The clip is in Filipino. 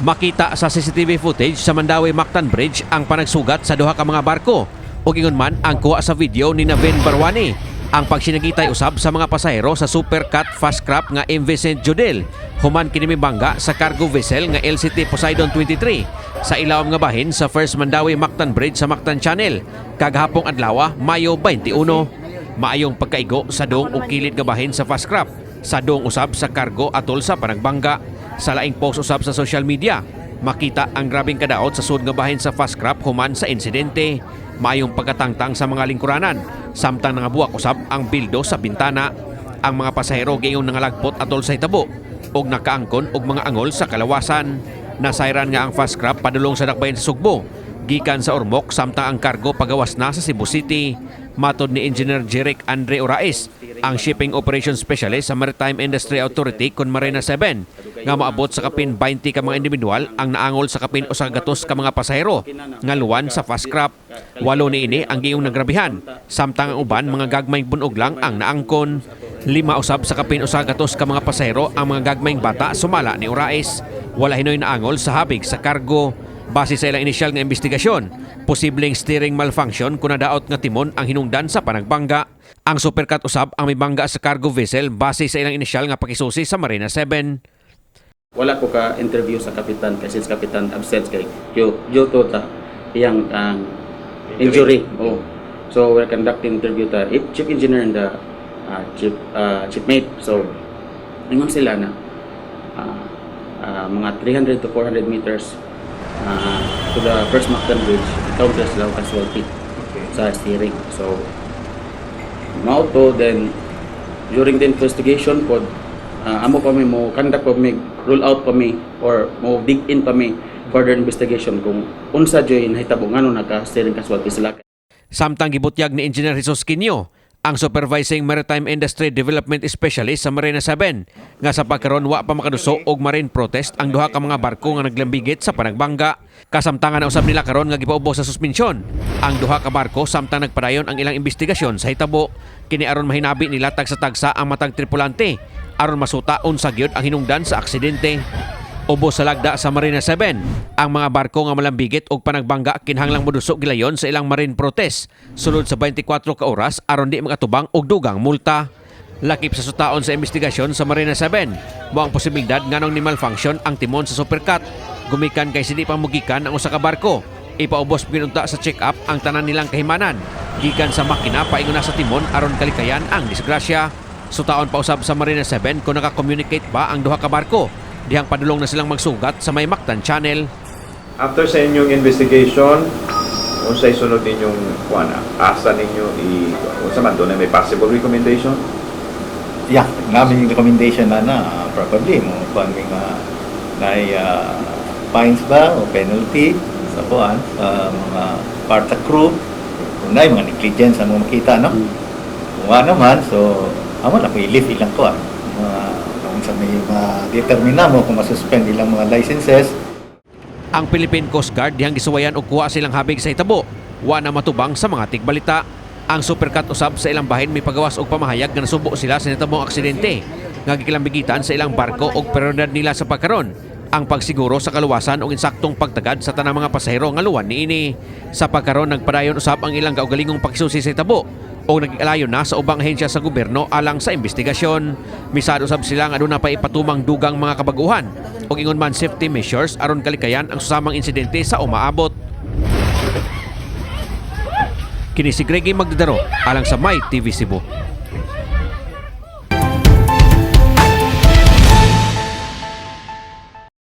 Makita sa CCTV footage sa Mandawi-Mactan Bridge ang panagsugat sa duha ka mga barko. Ug ingon man ang kuha sa video ni Navin Barwani ang pagsinagitay usab sa mga pasahero sa Supercat Fast Craft nga MV St. Jodel human kini mibangga sa cargo vessel nga LCT Poseidon 23 sa ilawom nga bahin sa First Mandawi-Mactan Bridge sa Mactan Channel kagahapong adlaw Mayo 21. Maayong pagkaigo sa dong ug kilid nga bahin sa Fast Craft sa dong usab sa cargo atol sa panagbangga. Sa laing post usab sa social media, makita ang grabing kadaot sa sud nga bahin sa Fast Craft human sa insidente. Maayong pagkatangtang sa mga lingkuranan, samtang nangabuak usab ang bildo sa bintana. Ang mga pasahero gayong nangalagpot atol sa hitabo ug nakaangkon og mga angol sa kalawasan. Nasayran nga ang Fast Craft padulong sa dakbayan sa Sugbo, gikan sa Ormoc samtang ang kargo pagawas na sa Cebu City. Matod ni Engineer Jeric Andre Orais, ang Shipping Operations Specialist sa Maritime Industry Authority kun Marina 7, nga maabot sa kapin 20 ka mga individual ang naangol sa kapin 100 ka mga pasahero nga luwan sa Fast Craft. 8 niini ang giyong nagrabihan, samtang ang uban mga gagmayng bunog lang ang naangkon. 5 usab sa kapin 100 ka mga pasahero ang mga gagmayng bata sumala ni Orais. Wala hinoy naangol sa habig sa kargo. Base sa ilang inisyal nga investigasyon, posibleng steering malfunction kung nadaot nga timon ang hinungdan sa panagbangga. Ang Supercat usab ang may bangga sa cargo vessel base sa ilang inisyal nga pakisusi sa Marina 7. Wala ko ka interview sa kapitan kasi sa kapitan absent kay due to the iyang injury. Oh. So we're conducting interview ta chief engineer and the chief mate. So ingon sila na mga 300 to 400 meters to the First Mactan Bridge, encounters daw casualty sa steering. So, mauto, then during the investigation po, amo pa mi mo conduct pa mi, rule out pa mi, or mo dig in pa mi further investigation kung unsa joy nahitabo ngano naka-steering casualty sila. Samtang gibutyag ni Engineer Jesus Quinio, ang Supervising Maritime Industry Development Specialist sa Marina 7, nga sa pagkaron wa pa makaduso og marine protest ang duha ka mga barko nga naglambigit sa panagbangga. Kasamtangan na usab nila karon nga gipaubos sa suspensyon ang duha ka barko samtang nagpadayon ang ilang investigasyon sa hitabo. Kini aron mahinabi nila tagsa-tagsa ang matag tripulante aron masuta unsa gyud ang hinungdan sa aksidente. Ubos sa lagda sa Marina 7, ang mga barko nga malambigit og panagbangga kinahanglang modusok gilayon sa ilang marine protest sulod sa 24 ka oras aron di makatubang og dugang multa. Lakip sa sutaon sa investigasyon sa Marina 7, mo ang posibilidad nganong ni malfunction ang timon sa Supercat. Gumikan kay sindi pa mugikan ang usa ka barko. Ipaubos pinunta sa check-up ang tanan nilang kahimanan. Gikan sa makina paingon na sa timon aron kalikayan ang disgrasya. Sutaon pa usab sa Marina 7 kung naka-communicate ba ang duha ka barko. Dihang padulong na silang magsugat sa may Mactan Channel. After sa inyong investigation, unsay sunod ninyong asa ninyo unsa man doon may possible recommendation? Yeah, namin yung recommendation probably mo kuan fines ba o penalty sa kuan sa mga part sa crew kung na mga negligence ang mga makita, no? Kung naman, so amo na po i-lift ilang kuan kung sa may determina mo kung masuspend ilang mga licenses. Ang Philippine Coast Guard dihang gisuwayan og kuha silang habig sa hitabo, wa na matubang sa mga tigbalita. Ang Supercat usab sa ilang bahin may pagawas og pamahayag nga nasubo sila sa natabong aksidente nga gikilambigitan sa ilang barko og prioridad nila sa pagkaron ang pagsiguro sa kaluwasan ug insaktong pagtagad sa tanang mga pasahero nga luwan niini. Sa pagkaron nagpadayon usab ang ilang kaugalingong pakisusi sa hitabo o nag-alayon na sa ubang ahensya sa gobyerno alang sa investigasyon. Misado usab sila nga aduna pa ipatumang dugang mga kabaguhan o ingon man safety measures aron kalikayan ang susamang insidente sa umaabot. Kini si Greggy Magdadaro alang sa My TV Cebu.